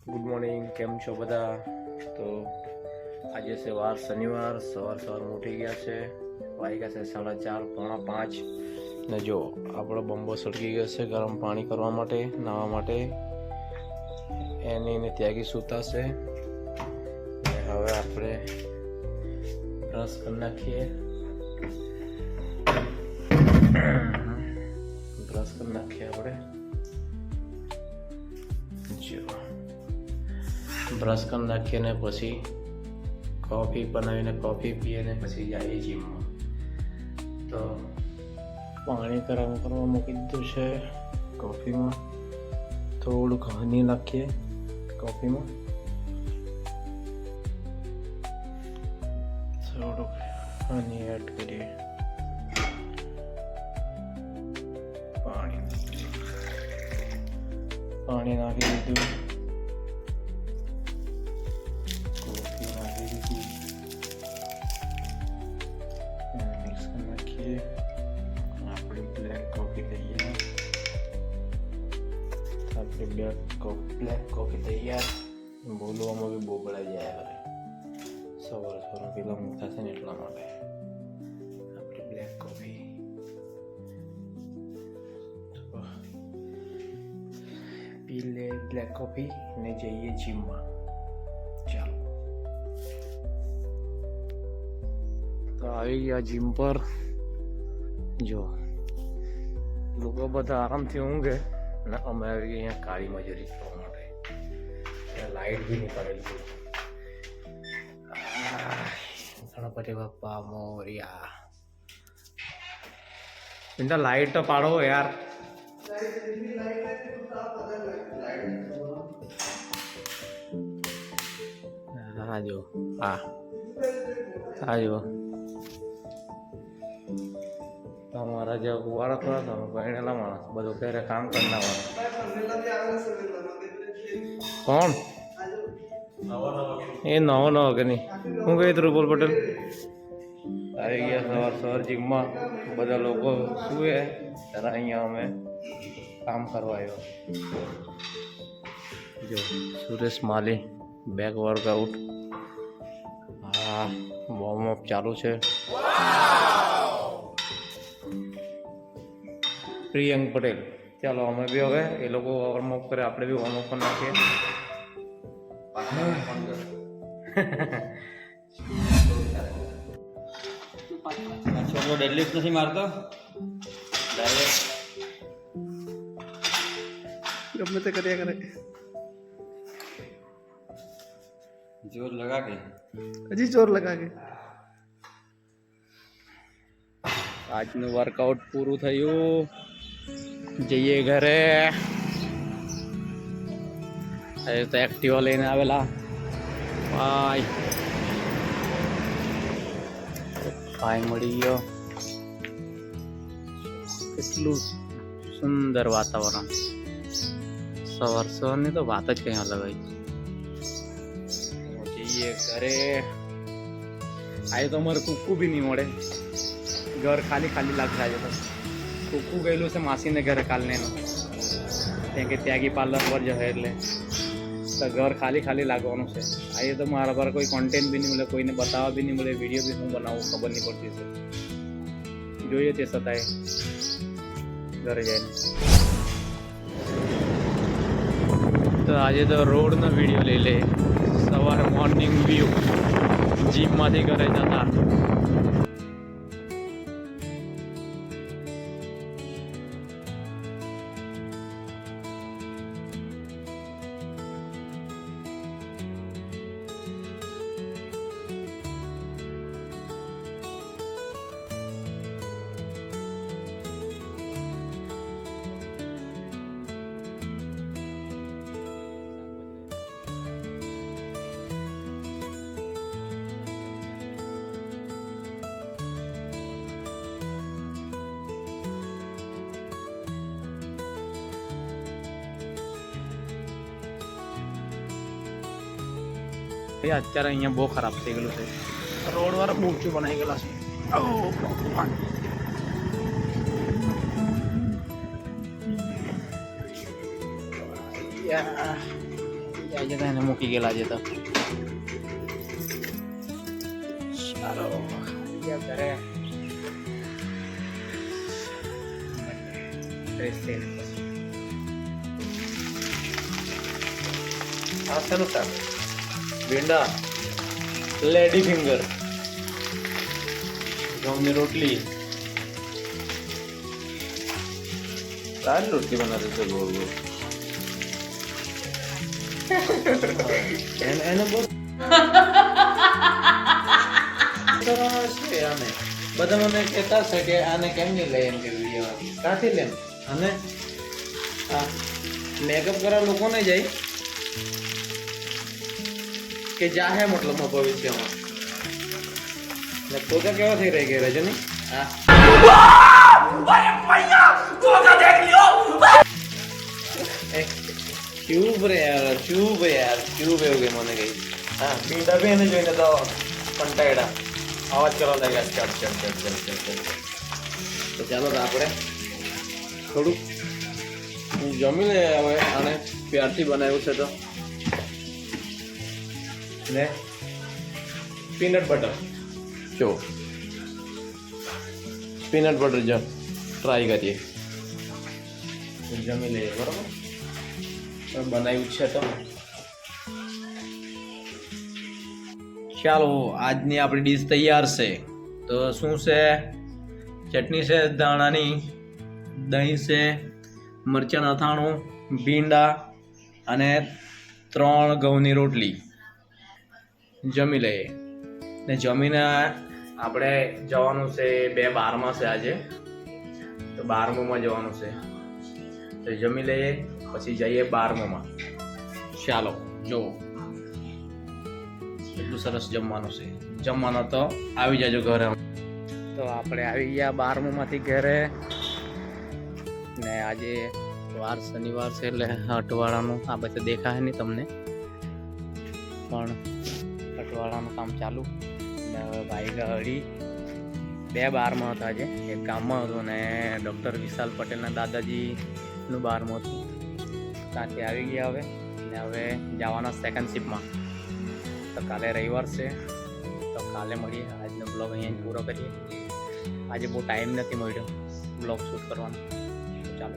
Good morning, કેમ છો બધા? તો આજે છે વાર શનિવાર, સવારમાં ઉઠી ગયા છે, વાગ્યા છે 4:30 પોણા 5 ને જો આપણો બંબો સળગી ગયો છે ગરમ પાણી કરવા માટે, નાહવા માટે. એને ત્યાગી સૂતા છે. હવે આપણે બ્રશ કરી નાખીએ. આપણે બ્રશ કરી નાખીએ ને પછી કોફી બનાવીને કોફી પીએ ને પછી જઈએ જીમમાં. તો પાણી ગરમ કરવા મૂકી દીધું છે. કોફીમાં થોડુંક હની નાખીએ. કોફીમાં થોડુંક હની એડ કરીએ. પાણી નાખી દીધું. કોફી નાખી દીધી. મિક્સ કરી નાખીએ. આપણે બ્લેક કોફી લઈએ. આપણે બ્લેક કોફી તૈયાર. બોલવામાં બી બોબળાઈ જાય હવે. સવાર પેલા મોટા છે ને એટલા માટે આપણે બ્લેક કોફી પી લે. બ્લેક કોફી ને જઈએ જીમમાં. ચાલો, તો આવી ગયા જીમ પર. જો લોકો બધા આરામથી ઊંઘે અને અમે આવી ગયા અહીંયા કાળી મજૂરી કરવા માટે. લાઈટ બી નહીં પડેલી. ગણપતિ બાપ્પા મોરિયા. ઇન્ટા લાઈટ તો પાડો યાર. હા જો, હા જો તમારા જે વાળા થોડા તમે ભણેલા માણસ બધું ઘરે કામ કરનાર. કોણ એ નવો કે નહીં? હું કહી ધ્રુપલ પટેલ આવી ગયા સવાર જીમમાં. બધા લોકો સુએ ત્યારે અહીંયા અમે કામ કરવા આવ્યો. જો સુરેશ માલી બેક વર્કઆઉટ. હા, વોર્મઅપ ચાલુ છે. પ્રિયંક પટેલ. ચાલો અમે બી હવે એ લોકો વોર્મઅપ કરે, આપણે બી વોર્મઅપ કરી નાખીએ. છોકરો ડેડલિફ્ટ નથી મારતો, ડાયરેક્ટ ગમે તે કર્યા કરે. જોર લગા કે હજી જોર લગા કે. આજનું વર્કઆઉટ પૂરું થયું. જઈએ ઘરે. હવે તો એક્ટિવા લઈને આવેલા. ભાઈ મળી ગયો. કેટલું સુંદર વાતાવરણ. સવારની તો વાત જ કઈ અલગ હોય. જઈએ ઘરે. આજે તો અમારે કુકુ બી નહીં મળે. ઘર ખાલી ખાલી લાગશે આજે તો. કુકુ ગયેલું છે માસીને ઘરે કાલને એનું, કેમ કે ત્યાગી પાર્લર પર જશે એટલે તો ઘર ખાલી ખાલી લાગવાનું છે. આજે તો મારા પર કોઈ કોન્ટેન્ટ બી નહીં મળે, કોઈને બતાવવા બી નહીં મળે. વિડીયો બી હું બનાવું ખબર નહીં પડતી છે. જોઈએ તે છતાંય ઘરે જઈને. તો આજે તો રોડનો વિડીયો લઈ લે. સવારે મોર્નિંગ વ્યૂ જીમમાંથી ઘરે જતા. અત્યારે અહીંયા બહુ ખરાબ થઈ ગયેલું છે. રોડ વાળા બહુ ઊંચું બનાવી ગયેલા છે. આવી જતા એને મૂકી ગયેલા છે તો ચાલો ઘરે ફ્રેશ થઈને આ શેનું શાક ભીંડા લેડી ફિંગર ઘઉંની રોટલી સારી રોટલી બનાવી છે ગોળ ગોળ એને બહુ સરસ છે આને બધા મને કહેતા છે કે આને કેમ નહીં લે એમ કે વિડીયો ક્યાંથી લે અને હા મેકઅપ કરવા લોકો નહીં જાય કે જાહે મતલબમાં ભવિષ્યમાં ને પોતા કેવા થઈ રહી ગઈ રજની હા ચૂપ રે યાર ચૂપ એવું કે મને કઈ હા ભીંડા બી એને જોઈને તો કંટાળ્યા અવાજ કરવા લાગ્યા ચડ તો ચાલો તો આપણે થોડુંક જમી લે હવે આને પ્યારથી બનાવ્યું છે તો ને પીનટ બટર જો પીનટ બટર જ ટ્રાય કરીએ જમી લઈએ બરાબર બનાવ્યું છે તો ચાલો આજની આપણી ડીશ તૈયાર છે તો શું છે ચટણી છે દાણાની દહીં છે મરચાં અથાણું ભીંડા અને 3 ઘઉંની રોટલી જમી લઈએ ને જમીને આપણે જવાનું છે 2 બારમાં છે આજે તો 12મુંમાં જવાનું છે તો જમી લઈએ પછી જઈએ 12મુંમાં ચાલો જો એટલું સરસ જમવાનું છે જમવાનો તો આવી જાજો ઘરે તો આપણે આવી ગયા 12મુંમાંથી ઘરે ને આજે વાર શનિવાર છે એટલે અટવાળાનું આ બધે દેખાય નહીં તમને પણ અટવાળાનું કામ ચાલુ ને હવે ભાઈ ગાડી 2 બારમાં હતા આજે એક ગામમાં હતું ને ડૉક્ટર વિશાલ પટેલના દાદાજીનું 12મું હતું ત્યાંથી આવી ગયા હવે ને હવે જવાના સેકન્ડ શિફ્ટમાં તો કાલે રવિવાર છે તો કાલે મળીએ આજનો બ્લોગ અહીંયા પૂરો કરીએ આજે બહુ ટાઈમ નથી મળ્યો બ્લોગ શૂટ કરવાનો ચાલો